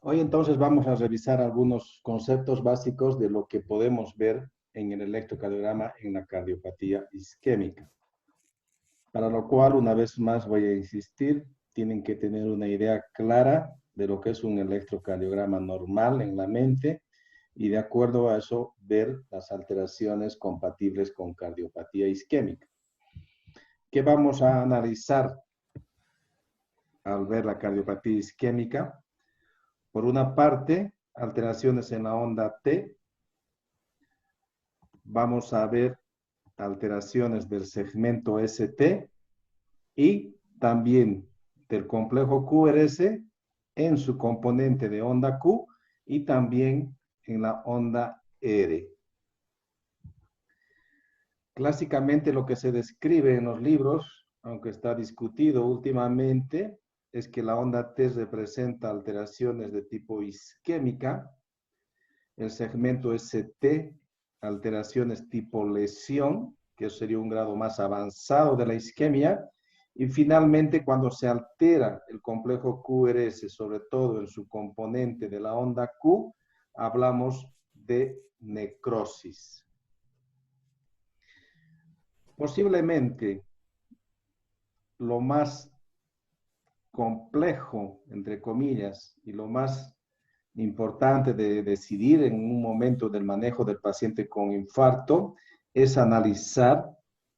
Hoy entonces vamos a revisar algunos conceptos básicos de lo que podemos ver en el electrocardiograma en la cardiopatía isquémica. Para lo cual, una vez más voy a insistir, tienen que tener una idea clara de lo que es un electrocardiograma normal en la mente y de acuerdo a eso ver las alteraciones compatibles con cardiopatía isquémica. ¿Qué vamos a analizar al ver la cardiopatía isquémica? Por una parte, alteraciones en la onda T. Vamos a ver alteraciones del segmento ST y también del complejo QRS en su componente de onda Q y también en la onda R. Clásicamente lo que se describe en los libros, aunque está discutido últimamente, es que la onda T representa alteraciones de tipo isquémica, el segmento ST, alteraciones tipo lesión, que sería un grado más avanzado de la isquemia, y finalmente cuando se altera el complejo QRS, sobre todo en su componente de la onda Q, hablamos de necrosis. Posiblemente lo más complejo, entre comillas, y lo más importante de decidir en un momento del manejo del paciente con infarto es analizar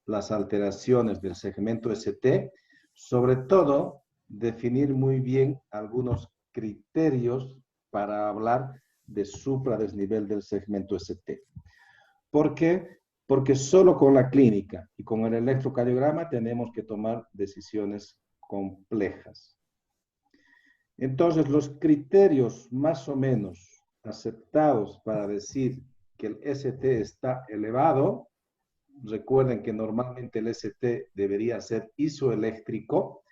las alteraciones del segmento ST, sobre todo definir muy bien algunos criterios para hablar de supradesnivel del segmento ST. ¿Por qué? Porque solo con la clínica y con el electrocardiograma tenemos que tomar decisiones complejas. Entonces, los criterios más o menos aceptados para decir que el ST está elevado, recuerden que normalmente el ST debería ser isoeléctrico,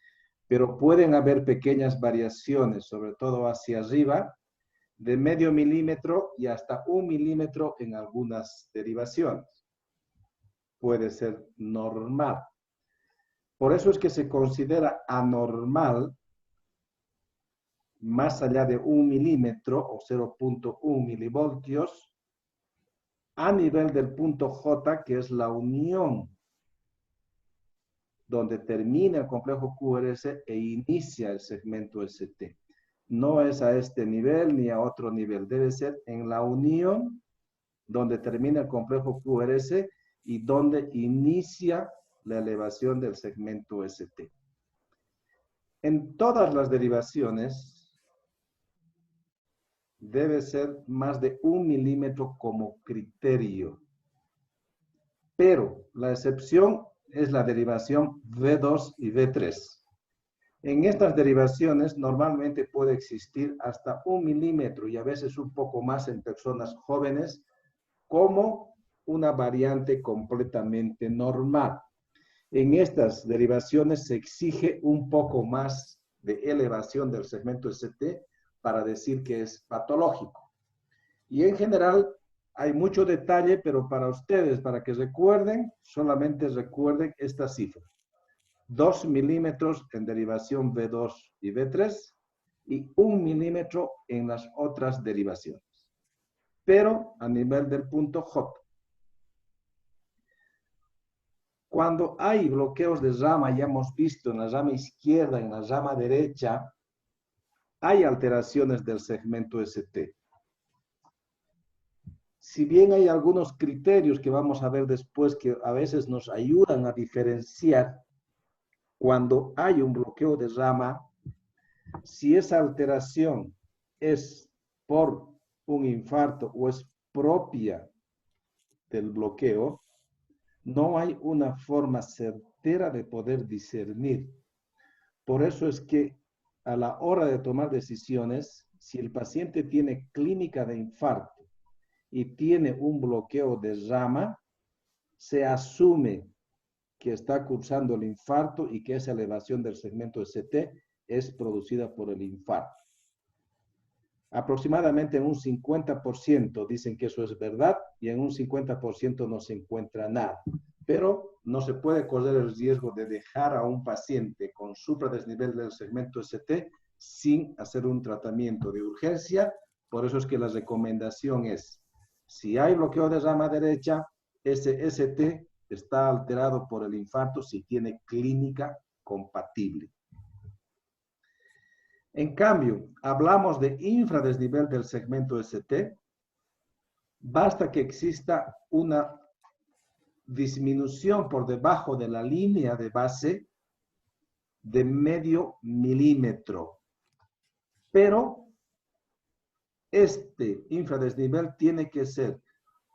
pero pueden haber pequeñas variaciones, sobre todo hacia arriba, de medio milímetro y hasta 1 milímetro en algunas derivaciones. Puede ser normal. Por eso es que se considera anormal más allá de 1 milímetro o 0.1 milivoltios a nivel del punto J, que es la unión donde termina el complejo QRS e inicia el segmento ST. No es a este nivel ni a otro nivel, debe ser en la unión donde termina el complejo QRS y donde inicia la elevación del segmento ST. En todas las derivaciones debe ser más de 1 milímetro como criterio. Pero la excepción es la derivación V2 y V3. En estas derivaciones normalmente puede existir hasta 1 milímetro y a veces un poco más en personas jóvenes como una variante completamente normal. En estas derivaciones se exige un poco más de elevación del segmento ST para decir que es patológico. Y en general hay mucho detalle, pero para ustedes, para que recuerden, solamente recuerden esta cifra. 2 milímetros en derivación V2 y V3 y 1 milímetro en las otras derivaciones. Pero a nivel del punto J. Cuando hay bloqueos de rama, ya hemos visto en la rama izquierda, en la rama derecha, hay alteraciones del segmento ST. Si bien hay algunos criterios que vamos a ver después que a veces nos ayudan a diferenciar cuando hay un bloqueo de rama, si esa alteración es por un infarto o es propia del bloqueo, no hay una forma certera de poder discernir. Por eso es que a la hora de tomar decisiones, si el paciente tiene clínica de infarto y tiene un bloqueo de rama, se asume que está cursando el infarto y que esa elevación del segmento ST es producida por el infarto. Aproximadamente en un 50% dicen que eso es verdad y en un 50% no se encuentra nada. Pero no se puede correr el riesgo de dejar a un paciente con supradesnivel del segmento ST sin hacer un tratamiento de urgencia. Por eso es que la recomendación es, si hay bloqueo de rama derecha, ese ST está alterado por el infarto si tiene clínica compatible. En cambio, hablamos de infradesnivel del segmento ST, basta que exista una disminución por debajo de la línea de base de medio milímetro. Pero este infradesnivel tiene que ser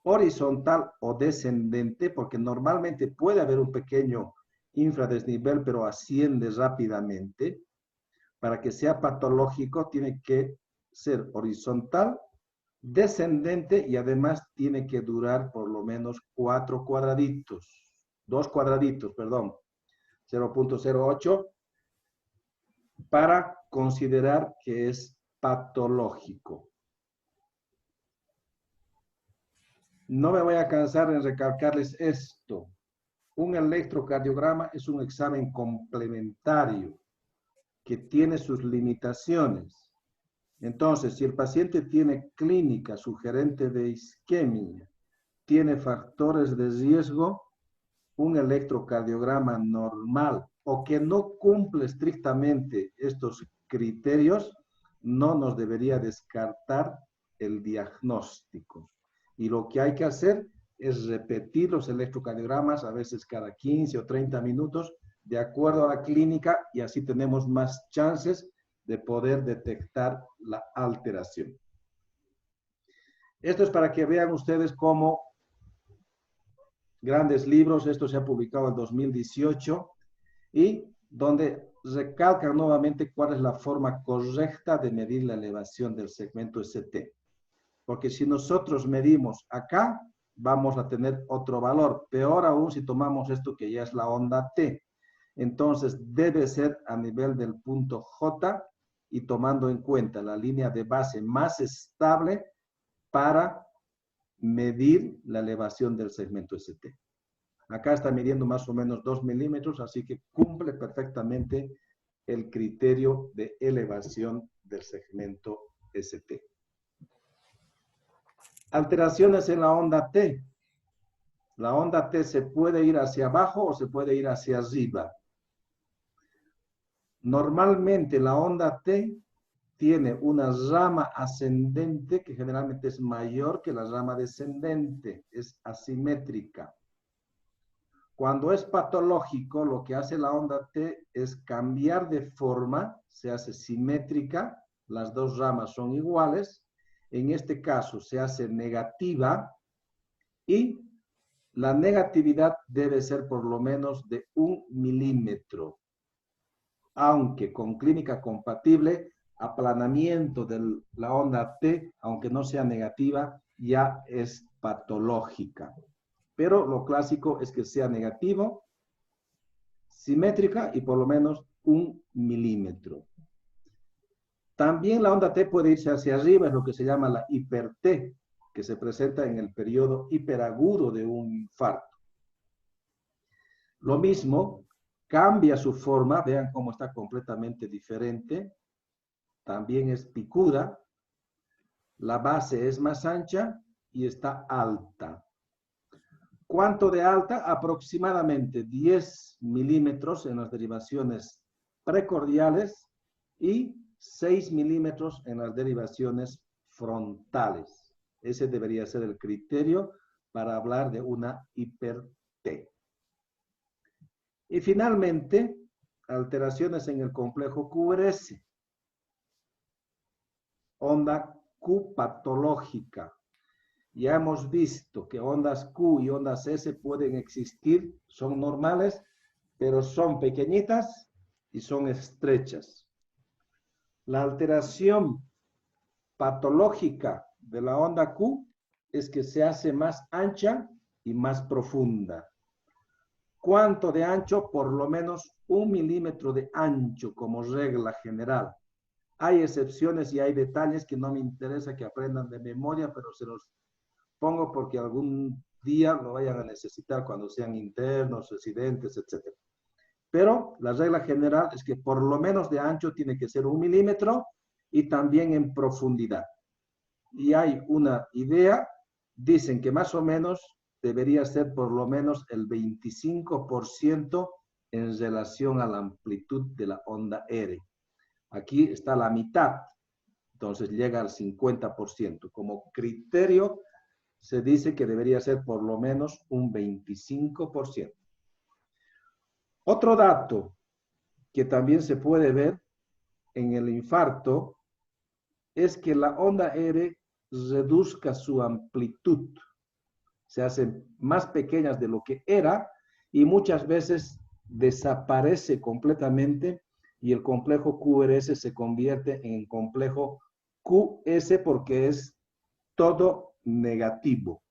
horizontal o descendente, porque normalmente puede haber un pequeño infradesnivel, pero asciende rápidamente. Para que sea patológico, tiene que ser horizontal, descendente y además tiene que durar por lo menos 2 cuadraditos, perdón, 0.08, para considerar que es patológico. No me voy a cansar en recalcarles esto. Un electrocardiograma es un examen complementario que tiene sus limitaciones. Entonces, si el paciente tiene clínica sugerente de isquemia, tiene factores de riesgo, un electrocardiograma normal o que no cumple estrictamente estos criterios, no nos debería descartar el diagnóstico. Y lo que hay que hacer es repetir los electrocardiogramas, a veces cada 15 o 30 minutos, de acuerdo a la clínica, y así tenemos más chances de poder detectar la alteración. Esto es para que vean ustedes cómo grandes libros, esto se ha publicado en 2018, y donde recalcan nuevamente cuál es la forma correcta de medir la elevación del segmento ST. Porque si nosotros medimos acá, vamos a tener otro valor. Peor aún si tomamos esto que ya es la onda T. Entonces debe ser a nivel del punto J y tomando en cuenta la línea de base más estable para medir la elevación del segmento ST. Acá está midiendo más o menos 2 milímetros, así que cumple perfectamente el criterio de elevación del segmento ST. Alteraciones en la onda T. La onda T se puede ir hacia abajo o se puede ir hacia arriba. Normalmente la onda T tiene una rama ascendente que generalmente es mayor que la rama descendente, es asimétrica. Cuando es patológico, lo que hace la onda T es cambiar de forma, se hace simétrica, las dos ramas son iguales, en este caso se hace negativa y la negatividad debe ser por lo menos de 1 milímetro. Aunque con clínica compatible, aplanamiento de la onda T, aunque no sea negativa, ya es patológica. Pero lo clásico es que sea negativo, simétrica y por lo menos 1 milímetro. También la onda T puede irse hacia arriba, es lo que se llama la hiper-T, que se presenta en el periodo hiperagudo de un infarto. Lo mismo, cambia su forma, vean cómo está completamente diferente, también es picuda, la base es más ancha y está alta. ¿Cuánto de alta? Aproximadamente 10 milímetros en las derivaciones precordiales y 6 milímetros en las derivaciones frontales. Ese debería ser el criterio para hablar de una hiper-T. Y finalmente, alteraciones en el complejo QRS. Onda Q patológica. Ya hemos visto que ondas Q y ondas S pueden existir, son normales, pero son pequeñitas y son estrechas. La alteración patológica de la onda Q es que se hace más ancha y más profunda. ¿Cuánto de ancho? Por lo menos 1 milímetro de ancho como regla general. Hay excepciones y hay detalles que no me interesa que aprendan de memoria, pero se los pongo porque algún día lo vayan a necesitar cuando sean internos, residentes, etc. Pero la regla general es que por lo menos de ancho tiene que ser 1 milímetro y también en profundidad. Y hay una idea, dicen que más o menos debería ser por lo menos el 25% en relación a la amplitud de la onda R. Aquí está la mitad, entonces llega al 50%. Como criterio, se dice que debería ser por lo menos un 25%. Otro dato que también se puede ver en el infarto es que la onda R reduzca su amplitud, se hacen más pequeñas de lo que era y muchas veces desaparece completamente y el complejo QRS se convierte en complejo QS porque es todo negativo.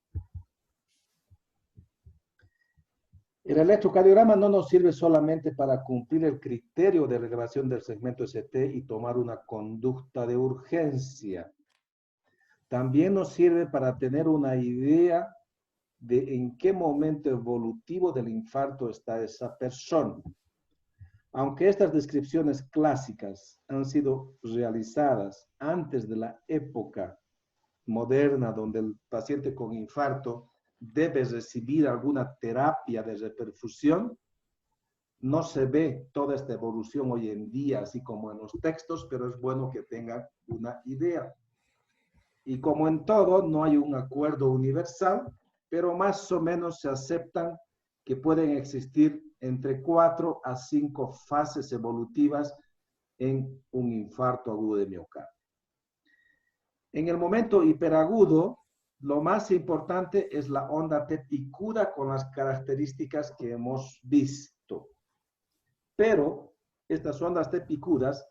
El electrocardiograma no nos sirve solamente para cumplir el criterio de relevación del segmento ST y tomar una conducta de urgencia. También nos sirve para tener una idea de en qué momento evolutivo del infarto está esa persona. Aunque estas descripciones clásicas han sido realizadas antes de la época moderna donde el paciente con infarto debe recibir alguna terapia de reperfusión, no se ve toda esta evolución hoy en día, así como en los textos, pero es bueno que tengan una idea. Y como en todo, no hay un acuerdo universal, pero más o menos se aceptan que pueden existir entre 4 a 5 fases evolutivas en un infarto agudo de miocardio. En el momento hiperagudo, lo más importante es la onda T picuda con las características que hemos visto. Pero estas ondas T picudas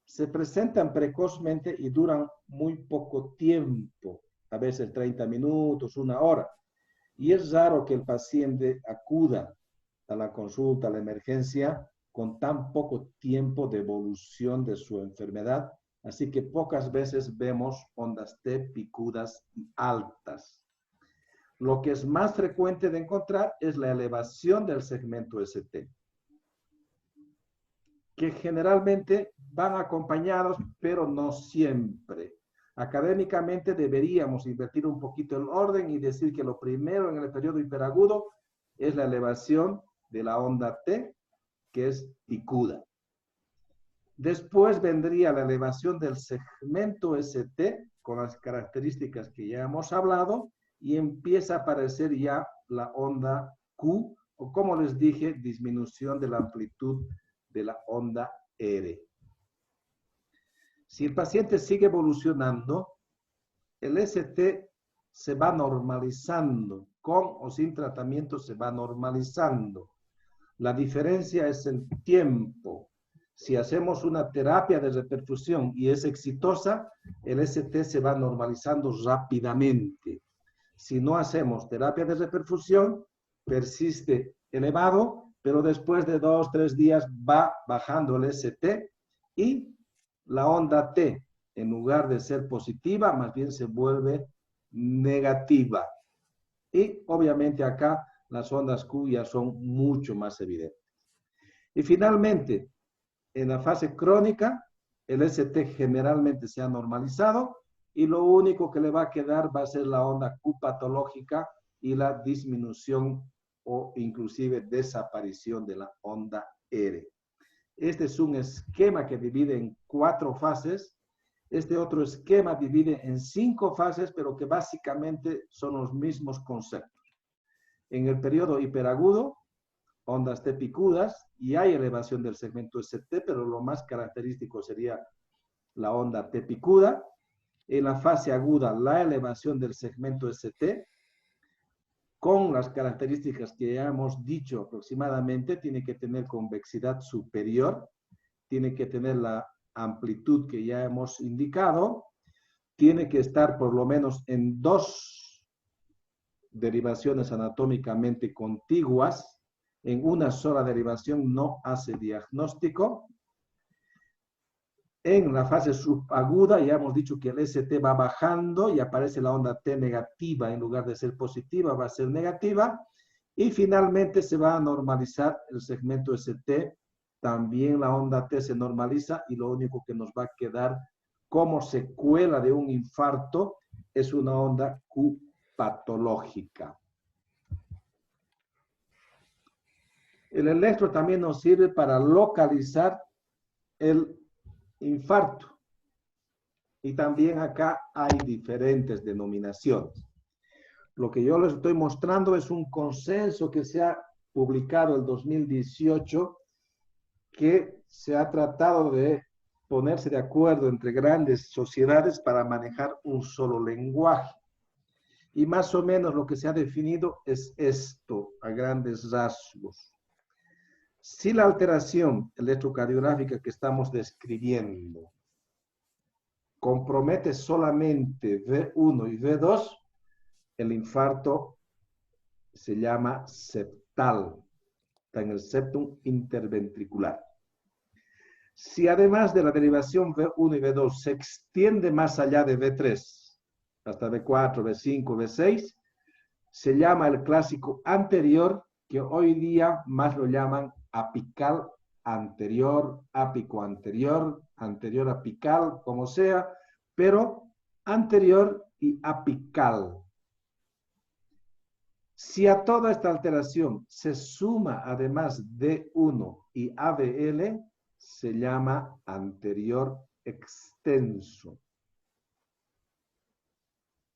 se presentan precozmente y duran muy poco tiempo, a veces 30 minutos, 1 hora. Y es raro que el paciente acuda a la consulta, a la emergencia, con tan poco tiempo de evolución de su enfermedad. Así que pocas veces vemos ondas T picudas y altas. Lo que es más frecuente de encontrar es la elevación del segmento ST, que generalmente van acompañados, pero no siempre. Académicamente deberíamos invertir un poquito el orden y decir que lo primero en el periodo hiperagudo es la elevación de la onda T, que es picuda. Después vendría la elevación del segmento ST con las características que ya hemos hablado y empieza a aparecer ya la onda Q o, como les dije, disminución de la amplitud de la onda R. Si el paciente sigue evolucionando, el ST se va normalizando, con o sin tratamiento se va normalizando. La diferencia es el tiempo. Si hacemos una terapia de reperfusión y es exitosa, el ST se va normalizando rápidamente. Si no hacemos terapia de reperfusión, persiste elevado, pero después de 2 o 3 días va bajando el ST y la onda T, en lugar de ser positiva, más bien se vuelve negativa. Y obviamente acá las ondas Q ya son mucho más evidentes. Y finalmente, en la fase crónica, el ST generalmente se ha normalizado y lo único que le va a quedar va a ser la onda Q patológica y la disminución o inclusive desaparición de la onda R. Este es un esquema que divide en 4 fases. Este otro esquema divide en 5 fases, pero que básicamente son los mismos conceptos. En el periodo hiperagudo, ondas T picudas, y hay elevación del segmento ST, pero lo más característico sería la onda T picuda. En la fase aguda, la elevación del segmento ST, con las características que ya hemos dicho aproximadamente, tiene que tener convexidad superior, tiene que tener la amplitud que ya hemos indicado, tiene que estar por lo menos en 2 derivaciones anatómicamente contiguas. En una sola derivación no hace diagnóstico. En la fase subaguda ya hemos dicho que el ST va bajando y aparece la onda T negativa, en lugar de ser positiva va a ser negativa. Y finalmente se va a normalizar el segmento ST, también la onda T se normaliza y lo único que nos va a quedar como secuela de un infarto es una onda Q patológica. El electro también nos sirve para localizar el infarto. Y también acá hay diferentes denominaciones. Lo que yo les estoy mostrando es un consenso que se ha publicado en 2018 que se ha tratado de ponerse de acuerdo entre grandes sociedades para manejar un solo lenguaje. Y más o menos lo que se ha definido es esto, a grandes rasgos. Si la alteración electrocardiográfica que estamos describiendo compromete solamente V1 y V2, el infarto se llama septal, está en el septum interventricular. Si además de la derivación V1 y V2 se extiende más allá de V3, hasta V4, V5, V6, se llama el clásico anterior, que hoy día más lo llaman apical anterior, ápico anterior, anterior apical, como sea, pero anterior y apical. Si a toda esta alteración se suma además D1 y ABL, se llama anterior extenso.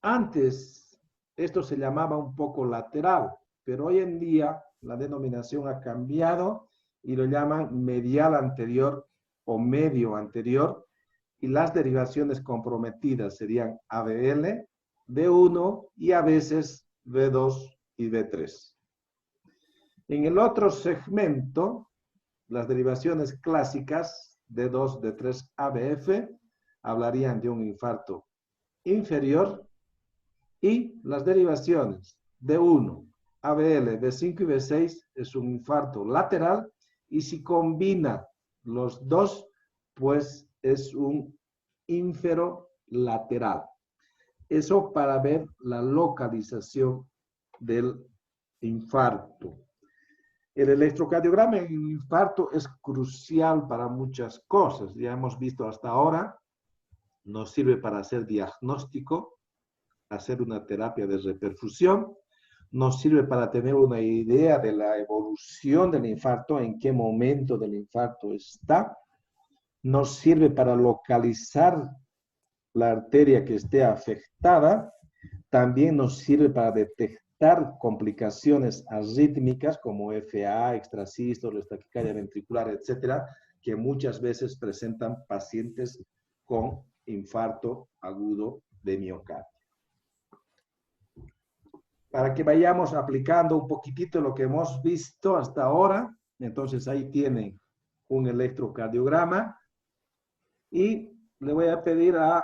Antes esto se llamaba un poco lateral, pero hoy en día la denominación ha cambiado y lo llaman medial anterior o medio anterior, y las derivaciones comprometidas serían ABL, D1 y a veces V2 y V3. En el otro segmento, las derivaciones clásicas D2, D3, ABF hablarían de un infarto inferior, y las derivaciones D1, ABL, B5 y B6 es un infarto lateral, y si combina los dos, pues es un inferolateral. Eso para ver la localización del infarto. El electrocardiograma en un infarto es crucial para muchas cosas. Ya hemos visto hasta ahora, nos sirve para hacer diagnóstico, hacer una terapia de reperfusión, nos sirve para tener una idea de la evolución del infarto, en qué momento del infarto está, nos sirve para localizar la arteria que esté afectada, también nos sirve para detectar complicaciones arrítmicas como FA, extrasístole, taquicardia ventricular, etcétera, que muchas veces presentan pacientes con infarto agudo de miocardio. Para que vayamos aplicando un poquitito lo que hemos visto hasta ahora, entonces ahí tienen un electrocardiograma y le voy a pedir a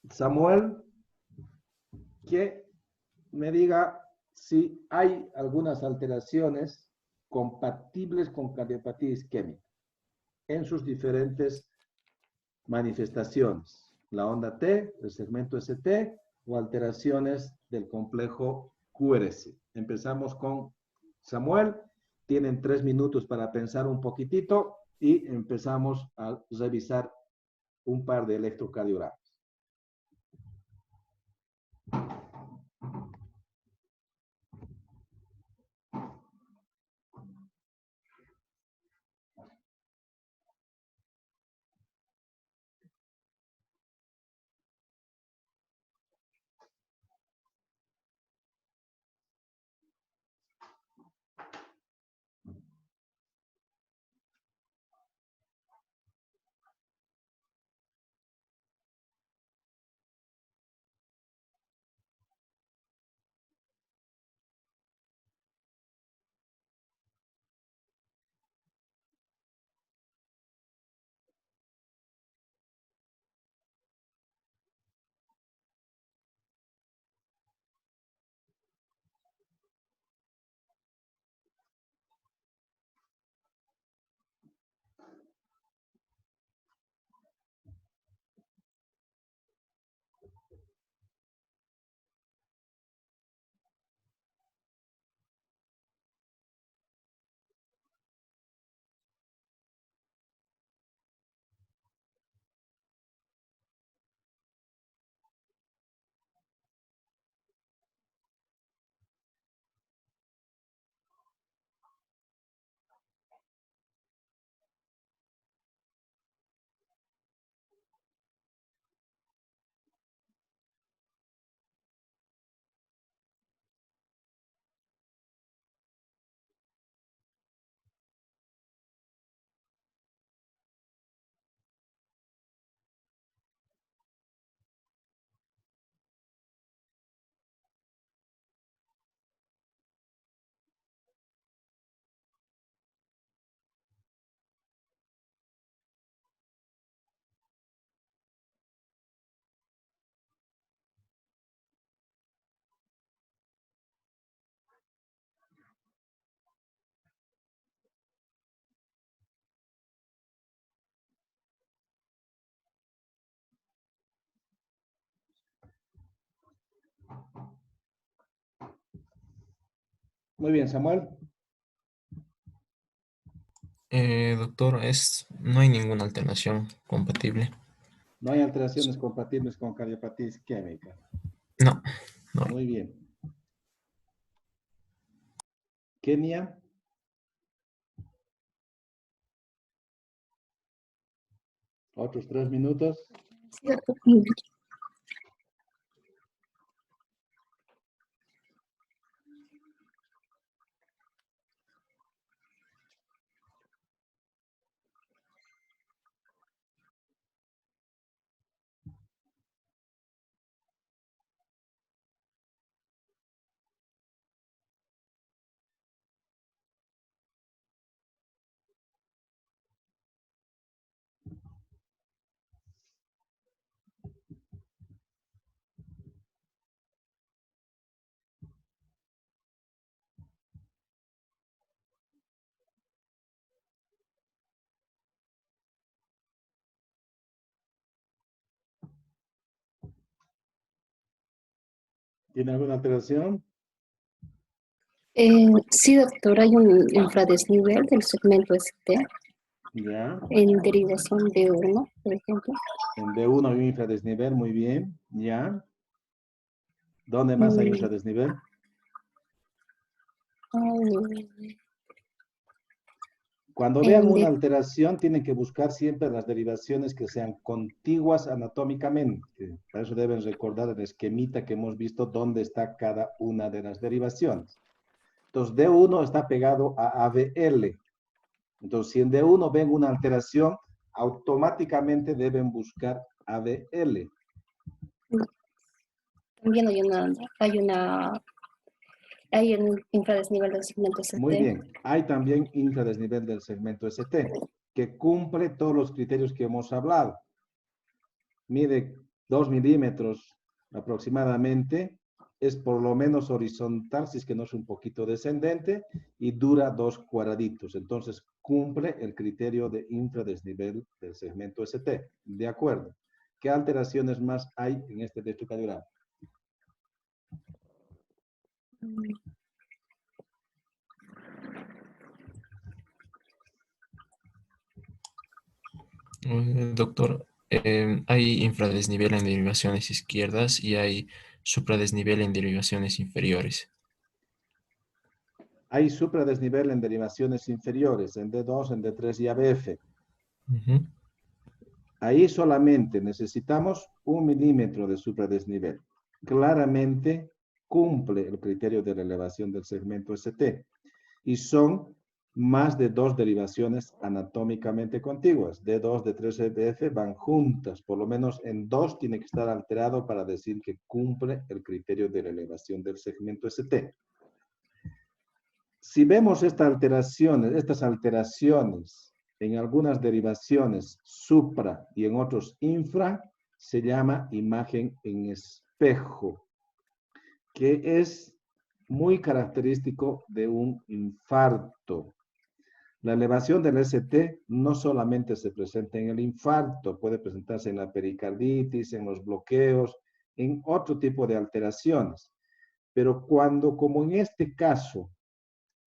Samuel que me diga si hay algunas alteraciones compatibles con cardiopatía isquémica en sus diferentes manifestaciones. La onda T, el segmento ST o alteraciones del complejo QRS. Empezamos con Samuel. Tienen 3 minutos para pensar un poquitito y empezamos a revisar un par de electrocardiogramas. Muy bien, Samuel. Doctor, no hay ninguna alternación compatible. No hay alteraciones compatibles con cardiopatía isquémica. No, no hay. Muy bien. Kenia. Otros 3 minutos. Cierto. ¿Tiene alguna alteración? Sí, doctor, hay un infradesnivel del segmento ST Ya. en derivación de 1, por ejemplo. En D1 hay un infradesnivel, muy bien. Ya. ¿Dónde más hay Mm, infradesnivel? ay, Cuando vean en una D, alteración, tienen que buscar siempre las derivaciones que sean contiguas anatómicamente. Para eso deben recordar el esquemita que hemos visto dónde está cada una de las derivaciones. Entonces, D1 está pegado a ABL. Entonces, si en D1 ven una alteración, automáticamente deben buscar ABL. también hay un infradesnivel del segmento Muy ST. bien. Hay también infradesnivel del segmento ST, que cumple todos los criterios que hemos hablado. Mide 2 milímetros aproximadamente, es por lo menos horizontal, si es que no es un poquito descendente, y dura 2 cuadraditos. Entonces, cumple el criterio de infradesnivel del segmento ST. De acuerdo. ¿Qué alteraciones más hay en este electrocardiograma? Mm, Doctor, hay infradesnivel en derivaciones izquierdas y hay supradesnivel en derivaciones inferiores. Hay supradesnivel en derivaciones inferiores, en D2, en D3 y ABF. Ujú. Ahí solamente necesitamos 1 milímetro de supradesnivel. Claramente cumple el criterio de la elevación del segmento ST y son más de 2 derivaciones anatómicamente contiguas. D2, D3, DF van juntas, por lo menos en 2 tiene que estar alterado para decir que cumple el criterio de la elevación del segmento ST. Si vemos estas alteraciones en algunas derivaciones supra y en otros infra, se llama imagen en espejo, que es muy característico de un infarto. La elevación del ST no solamente se presenta en el infarto, puede presentarse en la pericarditis, en los bloqueos, en otro tipo de alteraciones. Pero cuando, como en este caso,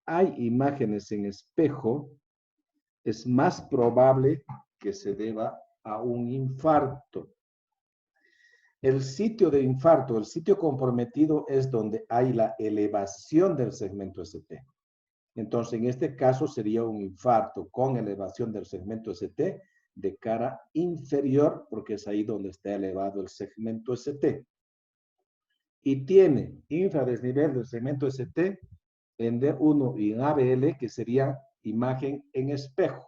hay imágenes en espejo, es más probable que se deba a un infarto. El sitio de infarto, el sitio comprometido es donde hay la elevación del segmento ST. Entonces, en este caso sería un infarto con elevación del segmento ST de cara inferior, porque es ahí donde está elevado el segmento ST. Y tiene infradesnivel del segmento ST en D1 y en ABL, que sería imagen en espejo,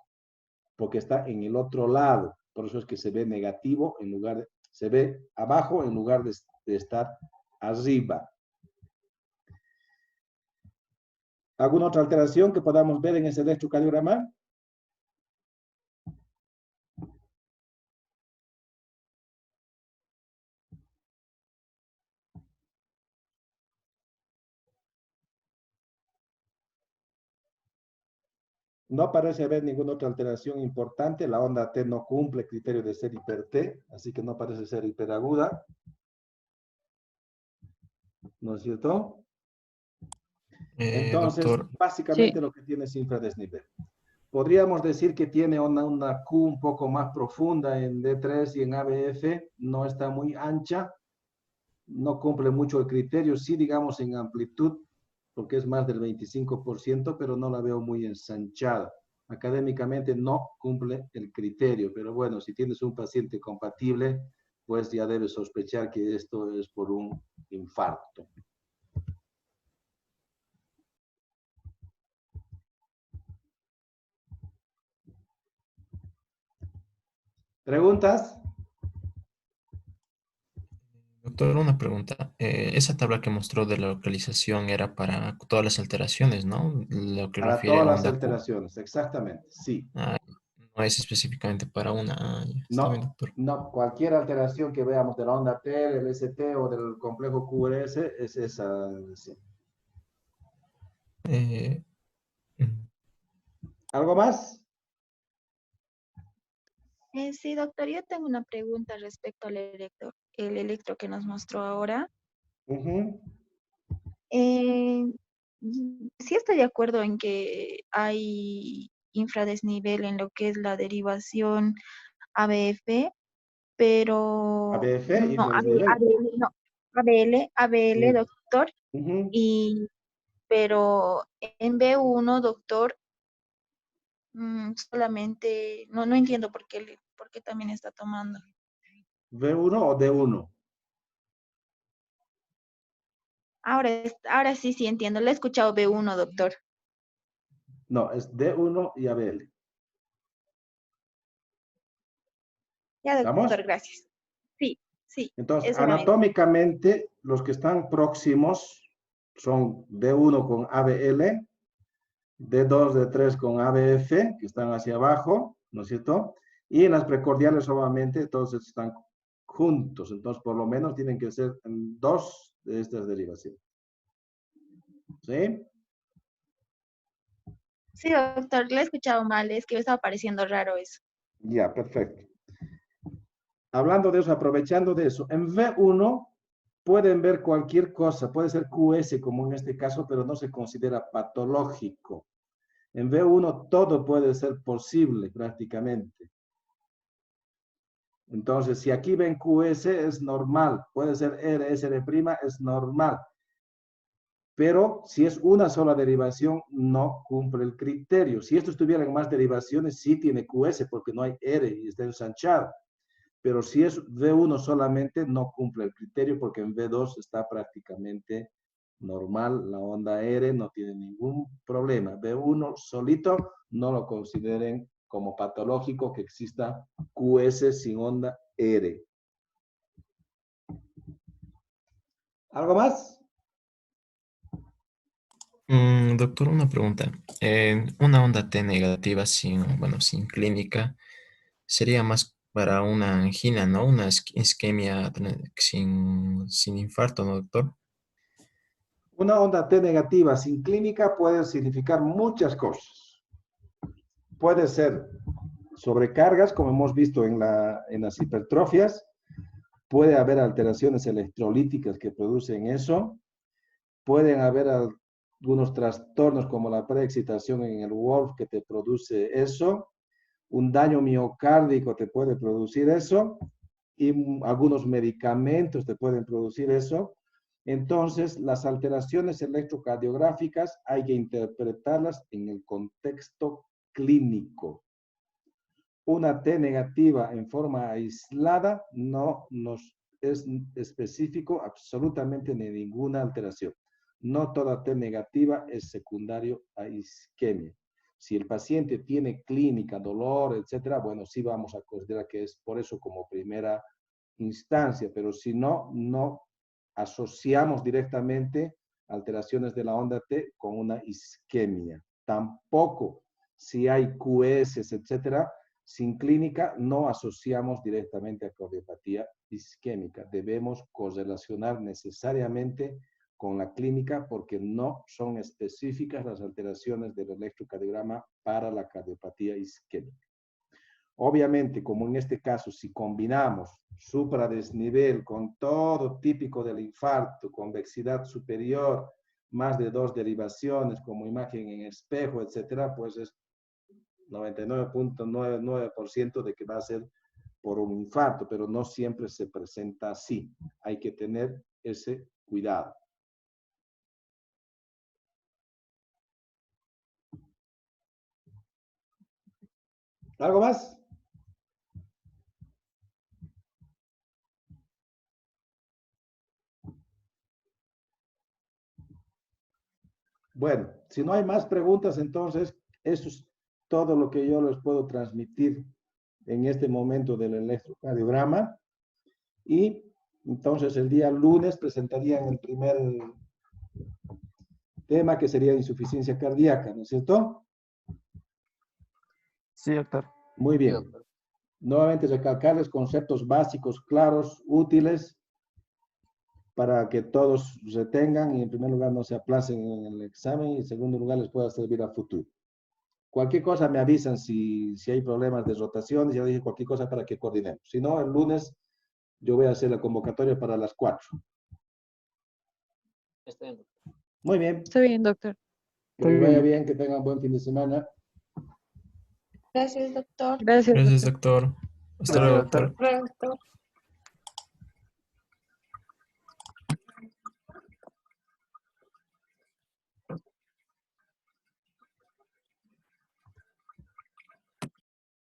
porque está en el otro lado. Por eso es que se ve negativo en lugar de, se ve abajo en lugar de estar arriba. ¿Alguna otra alteración que podamos ver en ese electrocardiograma? No parece haber ninguna otra alteración importante. La onda T no cumple el criterio de ser hiper-T, así que no parece ser hiperaguda. ¿No es cierto? Entonces, Doctor, básicamente Sí. lo que tiene es infradesnivel. Podríamos decir que tiene una Q un poco más profunda en D3 y en ABF, no está muy ancha, no cumple mucho el criterio, sí digamos en amplitud, porque es más del 25%, pero no la veo muy ensanchada. Académicamente no cumple el criterio, pero bueno, si tienes un paciente compatible, pues ya debes sospechar que esto es por un infarto. ¿Preguntas? doctor, una pregunta. Esa tabla que mostró de la localización era para todas las alteraciones, ¿no? Lo que Para refiere a todas las onda Q. alteraciones, exactamente, sí. Ah, no es específicamente para una. Ah, ya, está bien, No, doctor. no, cualquier alteración que veamos de la onda T, del ST o del complejo QRS es esa. Sí. Eh, mm, ¿Algo más? Sí, doctor, yo tengo una pregunta respecto al el electro que nos mostró ahora. Ujú. Eh, sí estoy de acuerdo en que hay infradesnivel en lo que es la derivación ABF, pero ABF, no, infradesnivel. ABL, no, ABL, Mm. doctor, Ujú. y pero en B1, doctor, solamente, no entiendo por qué también está tomando. ¿V1 o D1? Ahora sí entiendo. Le he escuchado B1, doctor. No, es D1 y ABL. Ya, ¿Estamos? doctor, gracias. Sí, sí, Entonces, esa era mi duda. anatómicamente, los que están próximos son D1 con ABL, D2, D3 con ABF, que están hacia abajo, ¿no es cierto? Y en las precordiales, obviamente, todos están juntos. Entonces, por lo menos tienen que ser dos de estas derivaciones. ¿Sí? Sí, doctor, le he escuchado mal. Es que me estaba pareciendo raro eso. Ya, perfecto. Hablando de eso, aprovechando de eso, en V1 pueden ver cualquier cosa, puede ser QS como en este caso, pero no se considera patológico. En V1 todo puede ser posible prácticamente. Entonces, si aquí ven QS es normal, puede ser R, SR', es normal. Pero si es una sola derivación, no cumple el criterio. Si esto estuviera en más derivaciones, sí tiene QS porque no hay R y está ensanchado. Pero si es V1 solamente, no cumple el criterio porque en V2 está prácticamente normal, la onda R no tiene ningún problema. V1 solito, no lo consideren como patológico que exista QS sin onda R. ¿Algo más? Doctor, una pregunta. Una onda T negativa bueno, sin clínica sería más para una angina, ¿no? Una isquemia sin infarto, ¿no, doctor? Una onda T negativa sin clínica puede significar muchas cosas. Puede ser sobrecargas, como hemos visto en las hipertrofias, puede haber alteraciones electrolíticas que producen eso, pueden haber algunos trastornos como la preexcitación en el Wolf que te produce eso, un daño miocárdico te puede producir eso, y algunos medicamentos te pueden producir eso. Entonces, las alteraciones electrocardiográficas hay que interpretarlas en el contexto clínico. Una T negativa en forma aislada no nos es específico absolutamente de ninguna alteración. No toda T negativa es secundario a isquemia. Si el paciente tiene clínica, dolor, etcétera, bueno, sí vamos a considerar que es por eso como primera instancia, pero si no, no asociamos directamente alteraciones de la onda T con una isquemia. Tampoco si hay QS, etcétera, sin clínica no asociamos directamente a cardiopatía isquémica. Debemos correlacionar necesariamente con la clínica porque no son específicas las alteraciones del electrocardiograma para la cardiopatía isquémica. Obviamente, como en este caso, si combinamos supradesnivel con todo típico del infarto, convexidad superior, más de 2 derivaciones como imagen en espejo, etcétera, pues es 99.99% de que va a ser por un infarto, pero no siempre se presenta así. Hay que tener ese cuidado. ¿Algo más? Bueno, si no hay más preguntas, entonces eso es todo lo que yo les puedo transmitir en este momento del electrocardiograma. Y entonces el día lunes presentarían el primer tema, que sería insuficiencia cardíaca, ¿no es cierto? Sí, doctor. Muy bien. Nuevamente recalcarles conceptos básicos, claros, útiles, para que todos retengan y en primer lugar no se aplacen en el examen y en segundo lugar les pueda servir a futuro. Cualquier cosa me avisan si hay problemas de rotación, ya dije cualquier cosa para que coordinemos. Si no, el lunes yo voy a hacer la convocatoria para las 4. Está bien, doctor. Muy bien. Está bien, doctor. Que les vaya bien, que tengan buen fin de semana. Gracias, doctor. Gracias, Gracias, doctor. doctor. Hasta Gracias, luego, doctor. doctor. Doctor.